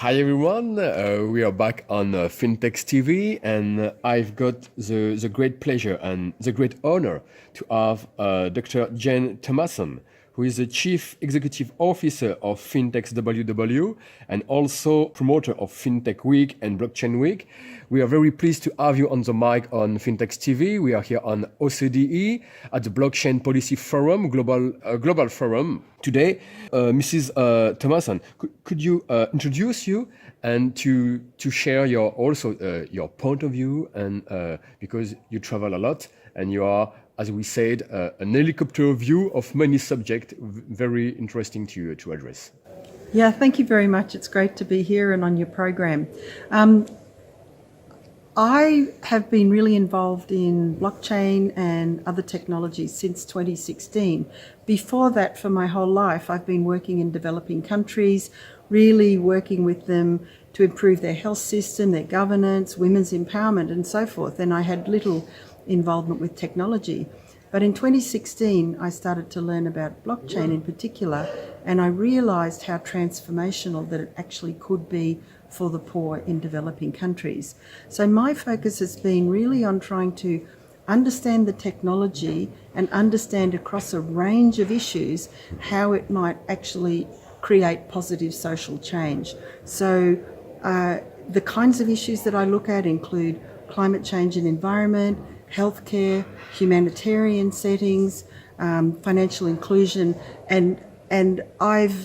Hi everyone, we are back on FinTechs TV, and I've got the great pleasure and the great honor to have Dr. Jen THOMASON, who is the Chief Executive Officer of FinTechWW and also promoter of FinTech Week and Blockchain Week. We are very pleased to have you on the mic on FinTechs TV. We are here on OCDE at the Blockchain Policy Forum, global forum. Today, Mrs. THOMASON, could you introduce you and to share your point of view, and because you travel a lot and you are, as we said, an helicopter view of many subjects, very interesting to address. Yeah, thank you very much. It's great to be here and on your program. I have been really involved in blockchain and other technologies since 2016. Before that, for my whole life, I've been working in developing countries, really working with them to improve their health system, their governance, women's empowerment, and so forth. And I had little involvement with technology. But in 2016, I started to learn about blockchain in particular, and I realized how transformational that it actually could be for the poor in developing countries. So my focus has been really on trying to understand the technology and understand across a range of issues how it might actually create positive social change. So the kinds of issues that I look at include climate change and environment, healthcare, humanitarian settings, financial inclusion, and I've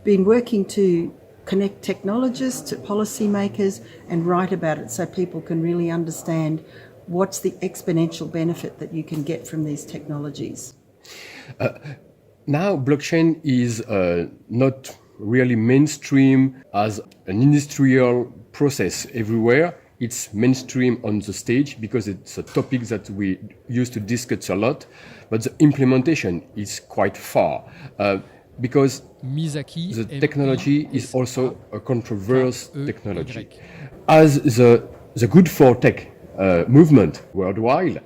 been working to connect technologists to policymakers and write about it so people can really understand what's the exponential benefit that you can get from these technologies. Now, blockchain is not really mainstream as an industrial process everywhere. It's mainstream on the stage because it's a topic that we used to discuss a lot, but the implementation is quite far. Because the technology is also a controversial technology. As the Good for Tech movement worldwide,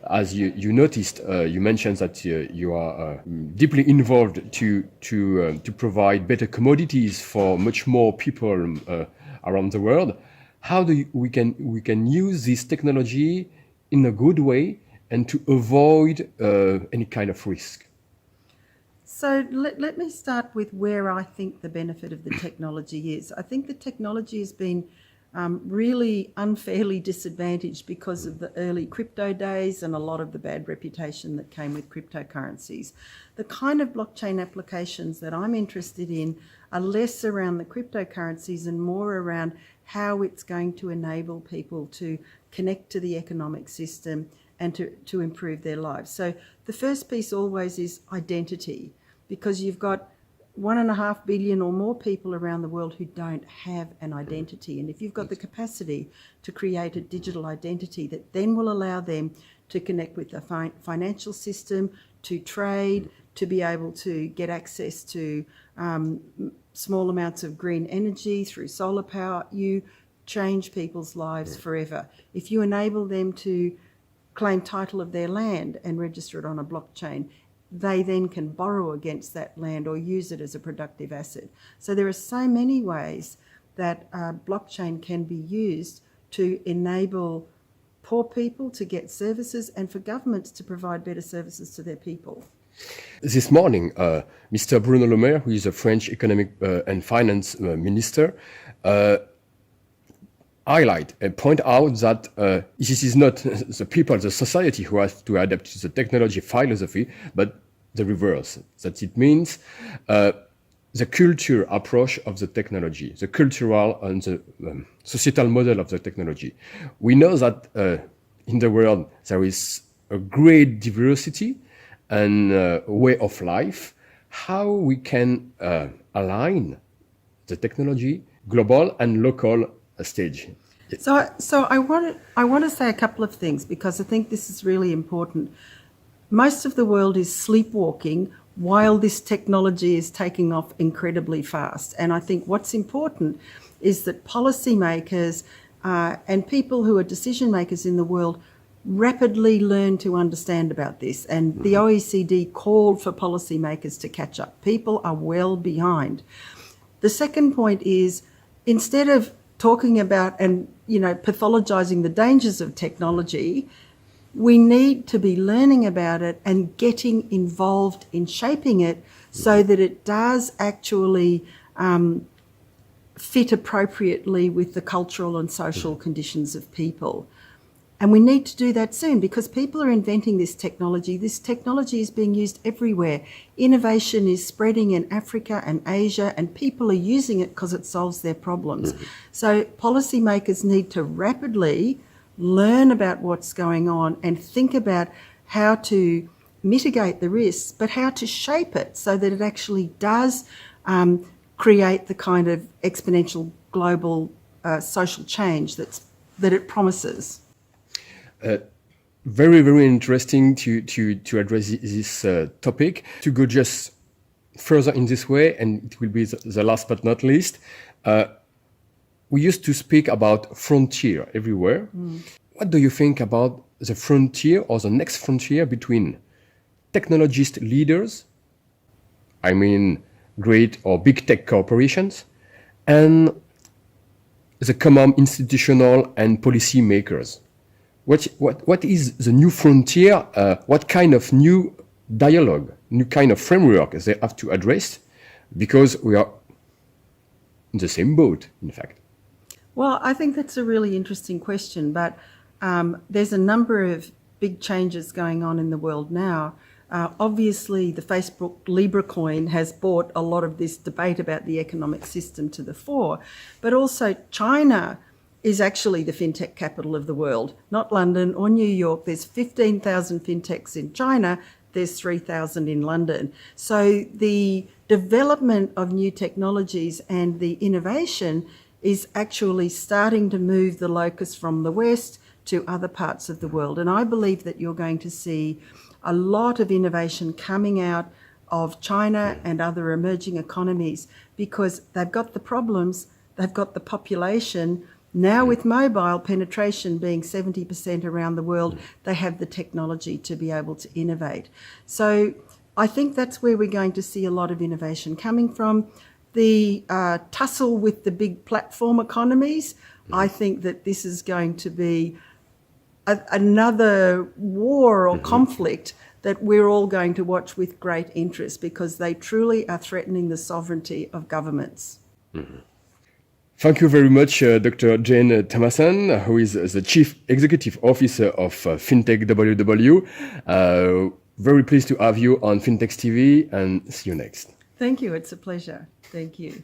as you noticed, you mentioned that you are deeply involved to provide better commodities for much more people around the world. How we can use this technology in a good way and to avoid any kind of risk? So let me start with where I think the benefit of the technology is. I think the technology has been really unfairly disadvantaged because of the early crypto days and a lot of the bad reputation that came with cryptocurrencies. The kind of blockchain applications that I'm interested in are less around the cryptocurrencies and more around how it's going to enable people to connect to the economic system and to improve their lives. So the first piece always is identity, because you've got 1.5 billion or more people around the world who don't have an identity. And if you've got the capacity to create a digital identity that then will allow them to connect with the financial system, to trade, to be able to get access to small amounts of green energy through solar power, you change people's lives forever. If you enable them to claim title of their land and register it on a blockchain, they then can borrow against that land or use it as a productive asset. So there are so many ways that blockchain can be used to enable poor people to get services and for governments to provide better services to their people. This morning, Mr. Bruno Le Maire, who is a French economic and finance minister, highlight and point out that this is not the people, the society who has to adapt to the technology philosophy, but the reverse. That it means the culture approach of the technology, the cultural and the societal model of the technology. We know that in the world there is a great diversity and way of life. How we can align the technology, global and local stage. So I want to say a couple of things because I think this is really important. Most of the world is sleepwalking while this technology is taking off incredibly fast. And I think what's important is that policymakers and people who are decision makers in the world rapidly learn to understand about this. And the OECD called for policymakers to catch up. People are well behind. The second point is instead of talking about and, pathologizing the dangers of technology, we need to be learning about it and getting involved in shaping it so that it does actually fit appropriately with the cultural and social conditions of people. And we need to do that soon because people are inventing this technology. This technology is being used everywhere. Innovation is spreading in Africa and Asia, and people are using it because it solves their problems. So policymakers need to rapidly learn about what's going on and think about how to mitigate the risks, but how to shape it so that it actually does create the kind of exponential global social change that it promises. Very, very interesting to address this topic. To go just further in this way, and it will be the last but not least, we used to speak about frontier everywhere. What do you think about the frontier or the next frontier between technologist leaders, I mean great or big tech corporations, and the common institutional and policy makers? What is the new frontier? What kind of new dialogue, new kind of framework they have to address? Because we are in the same boat, in fact. Well, I think that's a really interesting question, but there's a number of big changes going on in the world now. Obviously, the Facebook Libra coin has brought a lot of this debate about the economic system to the fore, but also China is actually the fintech capital of the world, not London or New York. There's 15,000 fintechs in China, there's 3,000 in London. So the development of new technologies and the innovation is actually starting to move the locus from the West to other parts of the world. And I believe that you're going to see a lot of innovation coming out of China and other emerging economies because they've got the problems, they've got the population. Now with mobile penetration being 70% around the world, they have the technology to be able to innovate. So I think that's where we're going to see a lot of innovation coming from. The tussle with the big platform economies, I think that this is going to be another war or conflict that we're all going to watch with great interest because they truly are threatening the sovereignty of governments. Thank you very much, Dr. Jane THOMASON, who is the Chief Executive Officer of FinTechWW. Very pleased to have you on FinTechs TV, and see you next. Thank you. It's a pleasure. Thank you.